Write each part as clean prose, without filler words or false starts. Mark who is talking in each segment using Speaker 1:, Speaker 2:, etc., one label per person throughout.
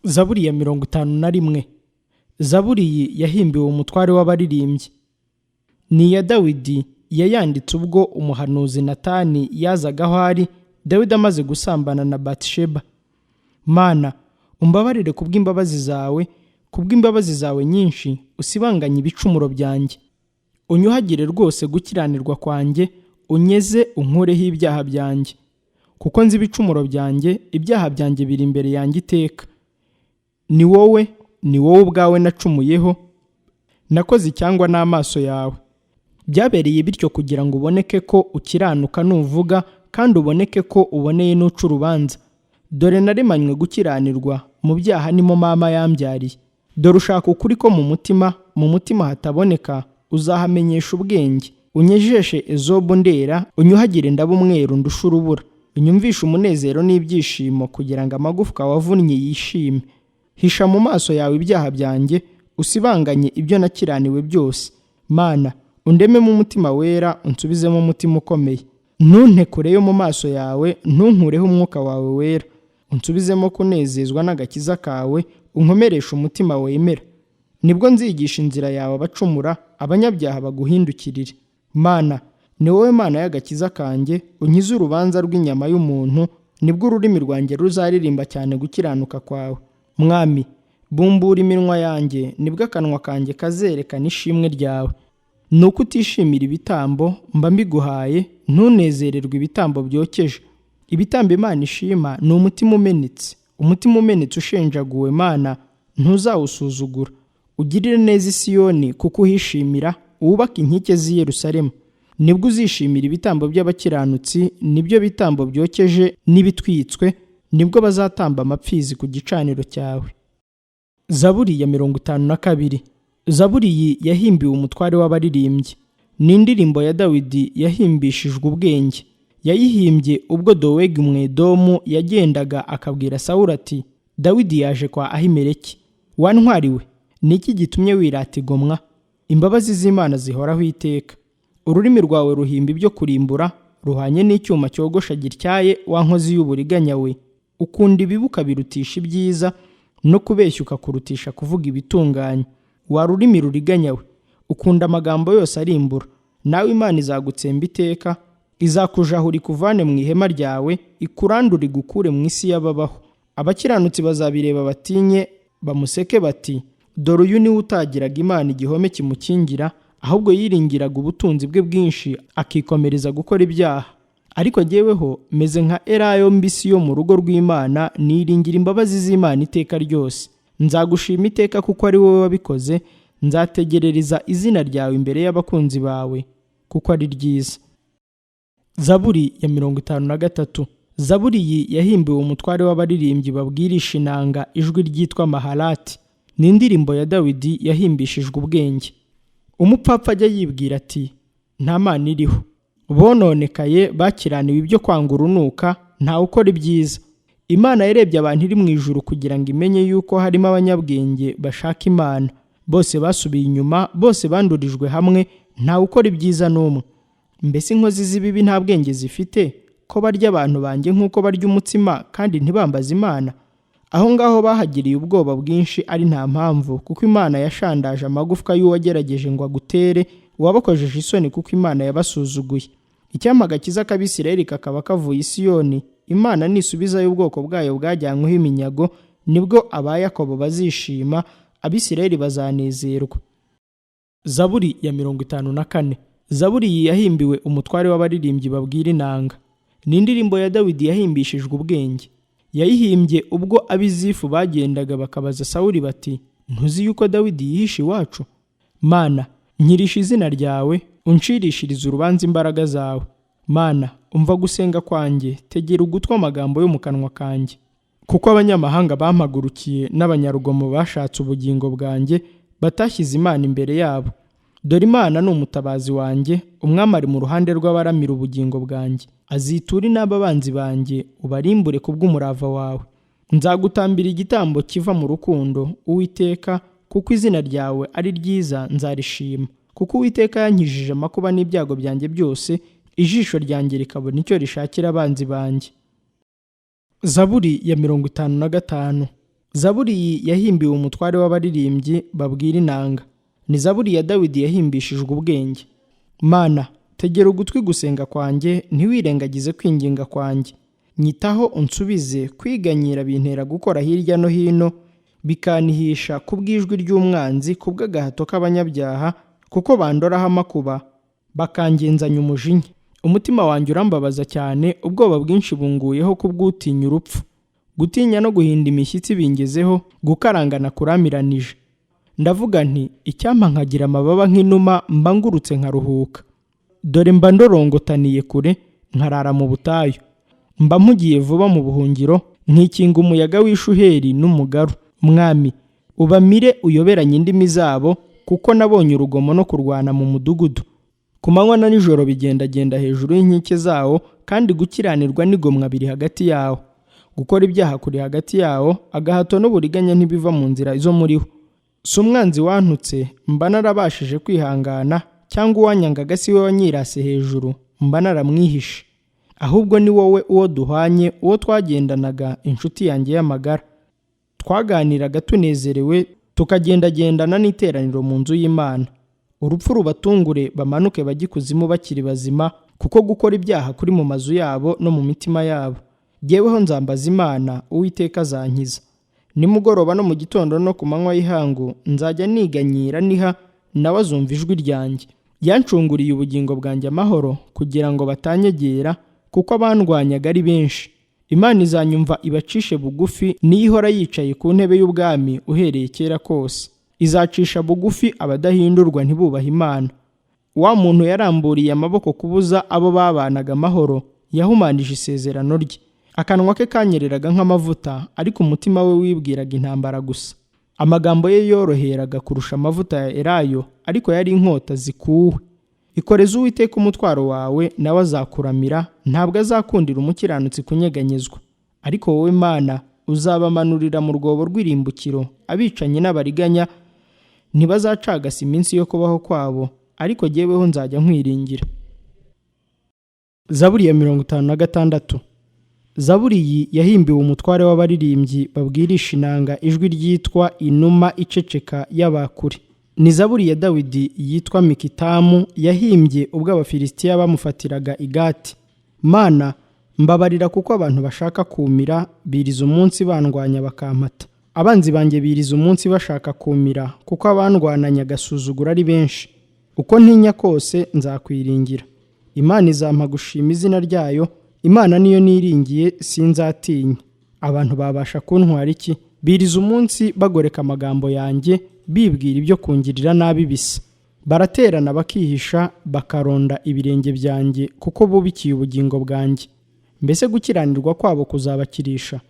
Speaker 1: Zaburi ya 51. Zaburi iyi yahimbiwe umutware w'abaririmbyi. Ni iya Dawidi, yayanditse ubwo umuhanuzi Natani yazaga aho ari, Dawidi amaze gusambana na Batisheba. Mana, umbabarire kubw'imbabazi zawe nyinshi, usibanganye ibicumuro byanjye. Unyuhagire rwose gukiranirwa kwanjye, unyeze unkureho ibyaha byanjye. Kuko nzi ibicumuro byanjye, ibyaha byanjye biri imbere yanjye iteka. Ni wowe ubwawe nacumuyeho, nakoze icyangwa n'amaso yawe. Byabereye bityo kugira ngo uboneke ko ukiranuka nuvuga, kandi uboneke ko uboneye n'uca urubanza. Dore naremanywe gukiranirwa, mu byaha nimo mama yambyariye. Dore ushaka ukuri ko mu mutima hataboneka, uzahamenyesha ubwenge. Unyejeshe ezobu ndera, unyuhagire ndaba umweru ndusha urubura. Unyumvishe umunezero n'ibyishimo, kugira ngo amagufwa wavunnye yishime. Hisha mu maso yawe ibyaha byanjye, usibanganye ibyo nakiraniwe byose. Mana, undememo umutima wera, unsubizemo umutima ukomeye. Ntuntekoreyo mu maso yawe, ntunkureho umwuka wawe wera. Unsubizemo kunezezwa n'agakiza kawe, unkomereshe umutima wemera. Nibwo nzigisha inzira yawe abacumura, abanyabyaha baguhindukirire. Mana, ni wowe Mana y'agakiza kanjye, unkize urubanza rw'inyama y'umuntu, nibwo ururimi rwanjye ruzaririmba cyane gukiranuka kwawe. Mwami, bumbura iminwa yanjye, nibwo akanwa kanjye kazerekana ishimwe ryawe. Nuko utishimira ibitambo mba mbiguhaye, ntunezererwe ibitambo byokeje. Ibitambo Imana ishima ni umutima umenetse. Umutima umenetse ushenjaguwe, Mana, ntuzawusuzugura. Ugirire neza i Siyoni kuko uhishimira, wubake inkike z'i Yerusalemu. Nibwo uzishimira ibitambo by'abakiranutsi, nibyo bitambo byokeje n'ibitwitswe, nibwo bazatamba amapfizi ku gicaniro cyawe. Zaburi ya 52. Zaburi iyi yahimbiwe umutware w'abaririmbyi. Ni indirimbo ya Dawidi yahimbishijwe ubwenge. Yayihimbye ubwo Dowegi Umwedomu yagendaga akabwira Sawuli ati, Dawidi yaje kwa Ahimeleki. Wantwariwe, niki gitumye wirata igomwa? Imbabazi z'Imana zihoraho iteka. Ururimi rwawe ruhimba ibyo kurimbura, ruhanye n'icyuma cyogosha gityaye, wa nkozi y'uburiganya we. Ukunda ibibi ukabirutisha ibyiza, no kubeshya ukakurutisha kuvuga ibitunganye. Wa rurimi ruriganya we, ukunda amagambo yose arimbura. Nawe Imana izagutsemba iteka, izakujahura ikuvane mu ihema ryawe, ikurandure igukure mu isi y'ababaho. Abakiranutsi bazabireba batinye, bamuseke bati, dore uyu niwe utagiraga Imana igihome kimukingira, ahubwo yiringiraga ubutunzi bwe bwinshi, akikomereza gukora ibyaha. Ariko jyeweho meze nka Elayo mbisi yo mu rugo rw'Imana, niringira imbabazi z'Imana iteka ryose. Nzagushima iteka kuko ari wowe wabikoze, nzategerereza izina ryawe imbere y'abakunzi bawe, kuko ari ryiza. Zaburi ya 53. Zaburi iyi yahimbiwe umutware w'abaririmbyi babwirisha inanga ijwi ryitwa Mahalati. Ni indirimbo ya Dawidi yahimbishijwe ubwenge. Umupfapfa ajya yibwira ati, nta Mana iriho. Bononekaye bakiraniwe ibyo kwanga urunuka, ntawe ukora ibyiza. Imana yarebye abantu iri mu ijuru kugira ngo imenye yuko harimo abanyabwenge bashaka Imana. Bose basubiye inyuma, bose bandurijwe hamwe, ntawe ukora ibyiza n'umwe. Mbese inkozi z'ibibi nta bwenge zifite, ko barya abantu banjye nk'uko barya umutsima, kandi ntibambaze Imana? Aho ngaho bahagiriye ubwoba bwinshi ari nta mpamvu, kuko Imana yashandaje amagufwa y'uwagerageje ngo agutere, uwabakojeje isoni kuko Imana yabasuzuguye. Icyampa agakiza k'Abisirayeli kakaba kavuye i Siyoni. Imana nisubizayo ubwoko bwayo bwajyanyweho iminyago, nibwo aba Yakobo bazishima, Abisirayeli bazanezerwa. Zaburi ya 54. Zaburi iyi yahimbiwe umutware w'abaririmbyi babwira inanga. Ni indirimbo ya Dawidi yahimbishijwe ubwenge. Yayihimbye ubwo Abizifu bagendaga bakabaza Sawuli bati, ntuzi yuko Dawidi yihishe iwacu? Mana, nkirisha izina ryawe, uncirishirize urubanza imbaraga zawe. Mana, umva gusenga kwanjye, tegera ugutwi amagambo yo mu kanwa kanjye. Kuko abanyamahanga bampagurukiye n'abanyarugomo bashatse ubugingo bwanjye, batashyize Imana imbere yabo. Dore Imana ni umutabazi wanjye, umwami ari mu ruhande rw'abaramira ubugingo bwanjye. Azitura inaba abanzi banjye, ubarimbure kubw'umurava wawe. Nzagutambira igitambo kiva mu rukundo, Uwiteka, kuko izina ryawe ari ryiza, nzarishima. Kuko Uwiteka yankijije amakuba n'ibyago byanjye byose, ijisho ryanjye rikabona icyo rishakira abanzi banjye. Zaburi ya 55. zaburi iyi yahimbiwe umutware w'abaririmbyi babwira inanga. Ni zaburi ya Dawidi yahimbishijwe ubwenge. Mana, tegera ugutwi gusenga kwanjye, ntiwirengagize kwinginga kwanjye. Nyitaho unsubize, kwiganyira bintera gukora hirya no hino, bikanihisha kubw'ijwi ry'umwanzi, kubw'agahato k'abanyabyaha, kuko bandoraho amakuba, bakangenzanya umujinya. Umutima wanjye urambabaza cyane, ubwoba bwinshi bunguyeho kubw'utinya urupfu. Gutinya no guhinda imishyitsi bingezeho, gukarangana kuramiranije. Ndavuga nti, icyampa nkagira amababa nk'inuma, mba ngurutse nkaruhuka. Dore mba ndorongotaniye kure, nkarara mu butayu. Mba mpugiye vuba mu buhungiro, nkikinga umuyaga w'ishuheri n'umugaru. Mwami, ubamire uyoberanye indimi zabo, kuko nabonye urugomo no kurwana mu mudugudu. Ku manywa na nijoro bigendagenda hejuru y'inkike zawo, kandi gukiranirwa n'igomwa biri hagati yawo. Gukora ibyaha kuri hagati yawo, agahato n'uburiganya ntibiva mu nzira zo muriho. Si umwanzi wantutse, mba narabashije kwihangana, cyangwa uwanyangaga si we wanyirase hejuru, mba naramwihishe. Ahubwo ni wowe uwo duhwanye, uwo twagendanaga, inshuti yanjye y'amagara. Twaganiraga tunezerewe, tukagendagendana n'iteraniro mu nzu y'Imana. Urupfu rubatungure, bamanuke bajye ikuzimu bakiri bazima, kuko gukora ibyaha kuri mu mazu yabo no mu mitima yabo. Jyeweho nzambaza Imana, Uwiteka azankiza. Nimugoroba no mu gitondo no ku manywa y'ihangu, nzajya niganyira niha, nawe azumva ijwi ryanjye. Yancunguriye ubugingo bwanjye amahoro, kugira ngo batanyegera, kuko abandwanyaga ari benshi. Imana izanyumva ibacishe bugufi, niyo ihora yicaye ku ntebe y'ubwami uhereye kera kose. Izacisha bugufi abadahindurwa ntibubaha Imana. Wa muntu yaramburiye amaboko kubuza abo babanaga amahoro, yahumanije isezerano rye. Akanwa ke kanyereraga nk'amavuta, ariko umutima we wibwiraga intambara gusa. Amagambo ye yoroheraga kurusha amavuta ya elayo, ariko yari inkota zikuwe. Ikoreze Uwiteka umutwaro wawe, nawe azakuramira, ntabwo azakundira umukiranutsi kunyeganyezwa. Ariko wowe Mana, uzabamanurira mu rwobo rw'irimbukiro, abicanyi n'abariganya ntibazacagasa iminsi yo kubaho kwabo, ariko jyeweho nzajya nkwiringira. Zaburi ya 56. Zaburi iyi yahimbiwe umutware w'abaririmbyi babwirisha inanga, ijwi ryitwa inuma iceceka y'abakure. Ni zaburi ya Dawidi yitwa Mikitamu, yahimbye ubwo Abafilisitiya bamufatiraga i Gati. Mana, mbabarira kuko abantu bashaka kumira, biriza umunsi bandwanya bakampata. Abanzi banjye biriza umunsi bashaka kumira, kuko abandwananya agasuzuguro ari benshi. Uko ntinya kose nzakwiringira. Imana izampa gushima izina ryayo, Imana niyo niringiye, sinzatinya. Abantu babasha kuntwara iki? Biriza umunsi bagoreka amagambo yanjye, bibwira ibyo kungirira nabi bisa. Baraterana bakihisha, bakaronda ibirenge byanjye, kuko bubikiye ubugingo bwanjye. Mbese gukiranirwa kwabo kuzabakirisha?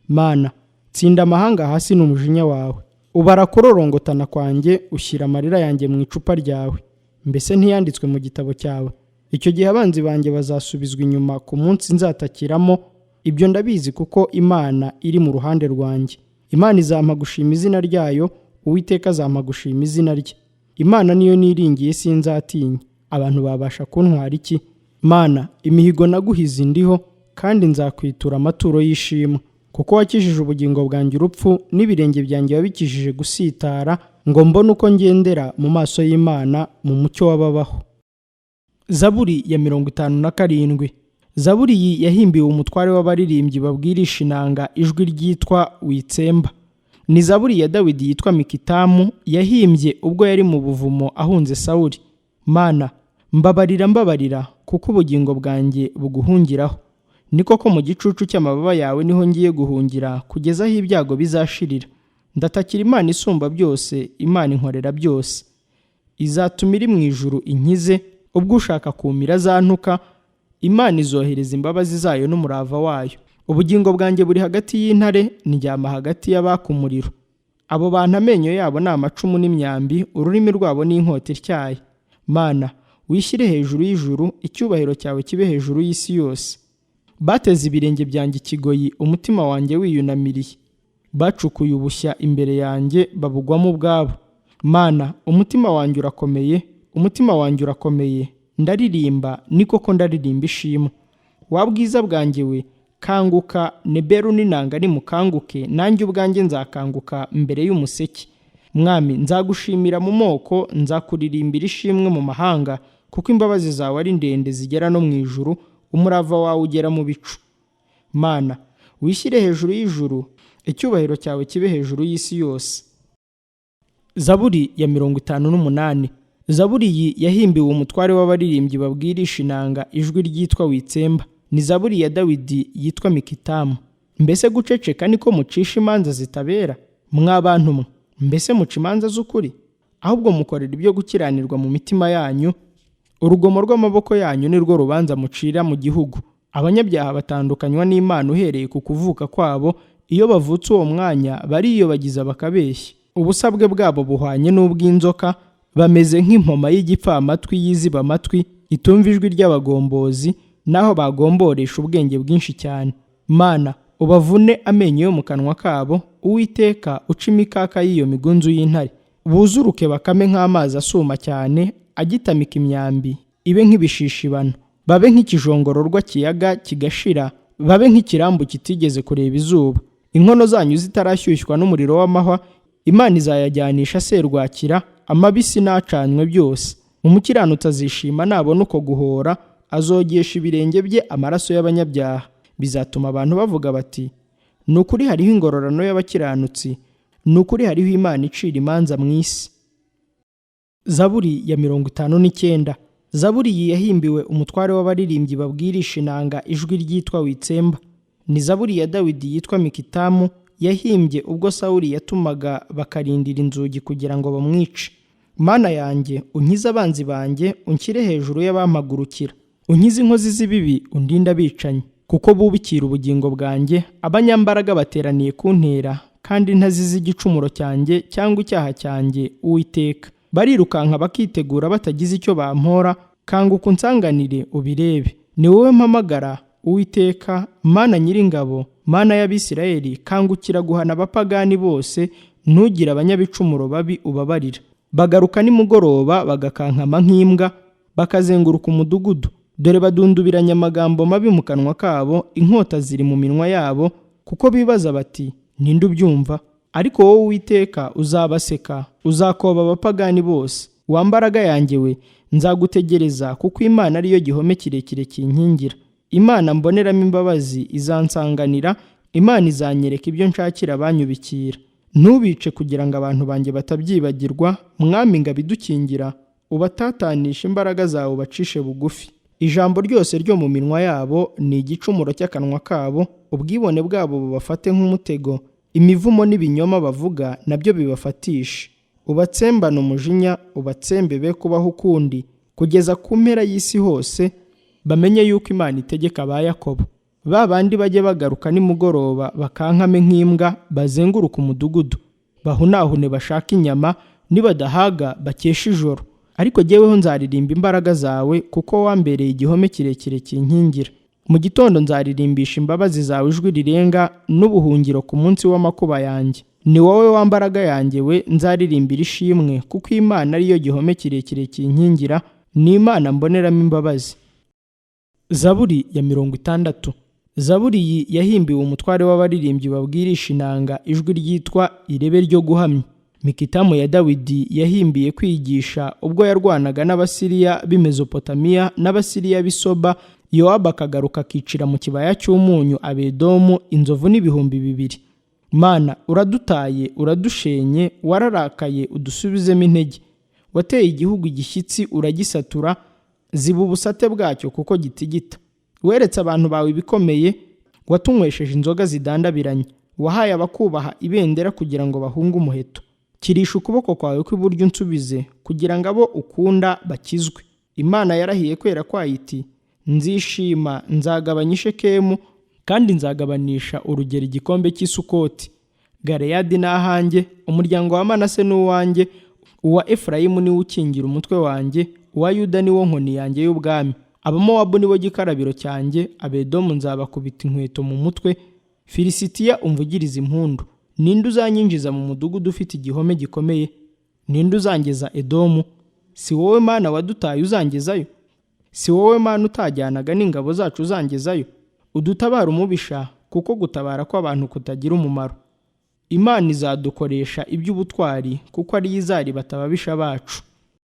Speaker 1: Mana, tsinda amahanga hasi n'umujinya wawe. Ubara kurorongotana kwanjye, ushyira amarira yanjye mu icupa ryawe. Mbese ntiyanditswe mu gitabo cyawe? Icyo gihe abanzi banjye bazasubizwa inyuma ku munsi nzatakiramo. Ibyo ndabizi kuko Imana iri mu ruhande rwanjye. Imana izampa gushima izina ryayo, Uwiteka azampa gushima izina rye. Imana niyo niringiye, sinzatinya. Abantu babasha kuntwara iki? Mana, imihigo naguhize indiho, kandi nzakwitura amaturo y'ishimwe. Kuko wakijije ubugingo bwanjye urupfu, n'ibirenge byanjye wabikijije gusitara, ngo mbone uko ngendera mu maso y'Imana mu mucyo w'ababaho. Zaburi ya 57. Zaburi iyi yahimbiwe umutware w'abaririmbyi babwirisha inanga, ijwi ryitwa Witsemba. Ni zaburi ya Dawidi yitwa Mikitamu, yahimbye ubwo yari mu buvumo ahunze Sawuli. Mana, mbabarira, kuko ubugingo bwanjye buguhungiraho. Ni koko mu gicucu cy'amababa yawe niho ngiye guhungira, kugeza aho ibyago bizashirira. Ndatakira Imana isumba byose, Imana inkorera byose. Izatuma iri mu ijuru inkize, ubwo ushaka kumira azantuka. Imana izohereza imbabazi zayo n'umurava wayo. Ubugingo bwanjye buri hagati y'intare, ndyama hagati y'abaka umuriro. Abo bantu amenyo yabo ni amacumu n'imyambi, ururimi rwabo ni inkota ityaye. Mana, wishyire hejuru y'ijuru, icyubahiro cyawe kibe hejuru y'isi yose. Bateze ibirenge byanjye ikigoyi, umutima wanjye wiyunamiriye. Bacukuye ubushya imbere yanjye, babugwamo ubwabo. Mana, umutima wanjye urakomeye, ndaririmba, ni koko ndaririmba ishimwe. Wa bwiza bwanjye we, kanguka, Neberu n'inanga nimukanguke, nanjye ubwanjye nzakanguka mbere y'umuseke. Mwami, nzagushimira mu moko, nzakuririmbira ishimwe mu mahanga, kuko imbabazi zawe ari ndende zigera no mu ijuru, umurava wawe ugera mu bicu. Mana, wishyire hejuru y'ijuru, icyubahiro cyawe kibe hejuru y'isi yose. Zaburi ya 58. Zaburi iyi yahimbiwe umutware w'abaririmbyi babwirisha inanga ijwi ryitwa Witsemba. Ni zaburi ya Dawidi yitwa Mikitamu. Mbese guceceka niko mucisha imanza zitabera? Mw'abantu mwe, mbese muca imanza z'ukuri? Ahubwo mukorera ibyo gukiranirwa mu mitima yanyu, urugomo rw'amaboko yanyu ni rwo rubanza mucira mu gihugu. Abanyabyaha batandukanywa n'Imana uhereye ku kuvuka kwabo, iyo bavutse uwo mwanya bariyobagiza bakabeshya. Ubusabwe bwabo buhwanye n'ubw'inzoka, bameze nk'impoma y'igipfamatwi yiziba amatwi, itumva ijwi ry'abagombozi, naho bagomboresha ubwenge bwinshi cyane. Mana, ubavune amenyo yo mu kanwa kabo, Uwiteka uca imikaka y'iyo migunzu y'intare. Buzuruke bakame nk'amazi asuma cyane, agitamika imyambi, ibe nk'ibishishibano. Babe nk'ikijongororwa kiyaga kigashira, babe nk'ikirambu kitigeze kureba izuba. Inkono zanyu zitarashyushywa n'umuriro w'amahwa, Imana izayajyanisha serwakira, amabisi n'acanywe byose. Umukiranutsi azishima nabona uko guhora, azogesha ibirenge bye amaraso y'abanyabyaha. Bizatuma abantu bavuga bati, ni ukuri hariho ingororano y'abakiranutsi, ni ukuri hariho Imana icira imanza mu isi. Zaburi ya 59. Zaburi iyi yahimbiwe umutware w'abaririmbyi babwirisha inanga ijwi ryitwa Witsemba. Ni zaburi ya Dawidi yitwa Mikitamu, yahimbye ubwo Sawuli yatumaga bakarindira inzugi kugira ngo bamwice. Mana yanjye, unkize abanzi banjye, unshyire hejuru y'abampagurukira. Unkize inkozi z'ibibi, undinde abicanyi, kuko bubikira ubugingo bwanjye. Abanyambaraga bateraniye kuntera, kandi ntazize igicumuro cyanjye cyangwa icyaha cyanjye, Uwiteka. Barirukanka bakitegura batagize icyo bampora, kanguka unsanganire ubirebe. Ni wowe mpamagara, Uwiteka, Mana Nyiringabo, Mana y'Abisirayeli, kangukira guhana abapagani bose, ntugire abanyabicumuro babi ubabarira. Bagaruka nimugoroba bagakankama nk'imbwa, bakazenguruka umudugudu. Dore badundubiranya amagambo mabi mu kanwa kabo, inkota ziri mu minwa yabo, kuko bibaza bati, ninde ubyumva? Ariko wowe Uwiteka uzabaseka, uzakoba abapagani bose. Wambaraga yanjye we, nzagutegereza, kuko Imana ariyo gihome kirekire kinkingira. Imana mboneramo imbabazi izansanganira, Imana izanyereka ibyo nshakira abanyubikira. Ntubice kugira ngo abantu banjye batabyibagirwa, Mwami ngabidukingira, ubatatanisha imbaraga zawe ubacishe bugufi. Ijambo ryose ryo mu minwa yabo ni igicumuro cy'akanwa kabo, ubwibone bwabo bubafate nk'umutego, imivumo n'ibinyoma bavuga nabyo bibafatisha. Ubatsembane umujinya, ubatsembe be kubaho ukundi, kugeza ku mpera y'isi hose, bamenye yuko Imana itegeka aba Yakobo. Ba bandi bajye bagaruka nimugoroba bakankame nk'imbwa, bazenguruka umudugudu, bahunahune bashaka inyama, nibadahaga bakesha ijoro. Ariko jyeweho nzaririmba imbaraga zawe, kuko wambereye igihome kirekire kinkingira. Mu gitondo nzaririmbisha imbabazi zawe ijwi rirenga, n'ubuhungiro ku munsi w'amakuba yanjye. Ni wowe wambaraga yanjye we, nzaririmbira ishimwe, kuko Imana ariyo gihome kirekire kinkingira, ni Imana mboneramo imbabazi. Zaburi ya 60. Zaburi iyi yahimbiwe umutware w'abaririmbyi babwirisha inanga ijwi ryitwa Irebe ryo guhamya. Mikitamu ya Dawidi yahimbiye kwigisha ubwo yarwanaga n'Abasiriya b'i Mezopotamiya n'Abasiriya b'i Soba. Yowabu akagaruka akicira mu kibaya cy'umunyu Abedomu inzovu n'ibihumbi 200. Mana, uradutaye, uradushenye, wararakaye udusubizemo intege. Wateye igihugu igishyitsi uragisatura, ziba ubusate bwacyo kuko gitigita. Weretse abantu bawe ibikomeye, watunywesheje inzoga zidandabiranye. Wahaye abakubaha ibendera kugira ngo bahunge umuheto. Kirisha ukuboko kwawe kw'iburyo unsubize, kugira ngo abo ukunda bakizwe. Imana yarahiye kwera kwayo iti, nzishima, nzagabanya i Shekemu, kandi nzagabanisha urugero igikombe cy'Isukoti. Galeyadi ni ahanjye, umuryango wa Manase ni uwanjye, uwa Efurayimu ni wo ukingira umutwe wanjye, uwa Yuda ni wo nkoni yanjye y'ubwami. Abamowabu ni bo gikarabiro cyanjye, Abedomu nzabakubita inkweto mu mutwe. Filisitiya umvugiriza impundu. Ninde uzanyinjiza mu mudugudu ufite igihome gikomeye? Ninde uzangeza Edomu? Si wowe Mana wadutaye uzangezayo? Si wowe Mana utajyanaga n'ingabo zacu uzangezayo? udutabara umubisha, kuko gutabara kw'abantu kutagira umumaro. Imana izadukoresha iby'ubutwari, kuko ariyo izaribata ababisha bacu.